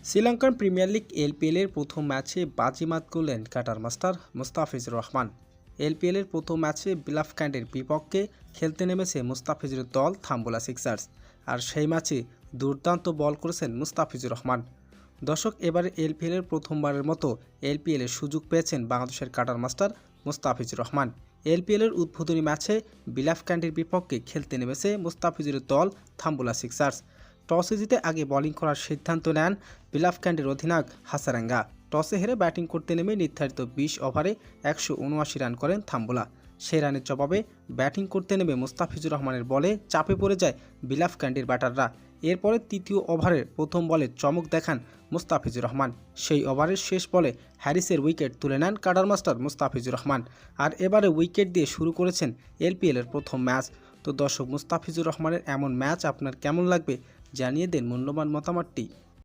Sri Lankan premier league এলপিএলের প্রথম ম্যাচে বাজিমাত করলেন কাটার মাস্টার মুস্তাফিজুর রহমান। এলপিএলের প্রথম ম্যাচে বিলাফক্যান্ডের বিপক্ষে খেলতে নেমেছে মুস্তাফিজুরের দল থাম্বুলা সিক্সার্স, আর সেই ম্যাচে দুর্দান্ত বল করেছেন মুস্তাফিজুর রহমান। দর্শক, এবারে এলপিএলের প্রথমবারের মতো এলপিএলের সুযোগ পেয়েছেন বাংলাদেশের কাটার মাস্টার মুস্তাফিজুর রহমান। এলপিএলের উদ্বোধনী ম্যাচে বিলাফক্যান্ডের বিপক্ষে খেলতে নেমেছে মুস্তাফিজুরের দল থাম্বুলা সিক্সার্স। টসে জিতে আগে বোলিং করার সিদ্ধান্ত নেন বিলাফক্যান্ডের অধিনায়ক হাসারেঙ্গা। টসে হেরে ব্যাটিং করতে নেমে নির্ধারিত 20 ওভারে 179 রান করেন থাম্বুলা। সেই রানের জবাবে ব্যাটিং করতে নেমে মুস্তাফিজুর রহমানের বলে চাপে পড়ে যায় বিলাফক্যান্ডের ব্যাটাররা। এরপরে তৃতীয় ওভারের প্রথম বলে চমক দেখান মুস্তাফিজুর রহমান। সেই ওভারের শেষ বলে হ্যারিসের উইকেট তুলে নেন কাটার মাস্টার মুস্তাফিজুর রহমান। আর এবারে উইকেট দিয়ে শুরু করেছেন এলপিএলের প্রথম ম্যাচ। তো দর্শক, মুস্তাফিজুর রহমানের এমন ম্যাচ আপনার কেমন লাগবে জানিয়ে দেন মূল্যবান মতামতটি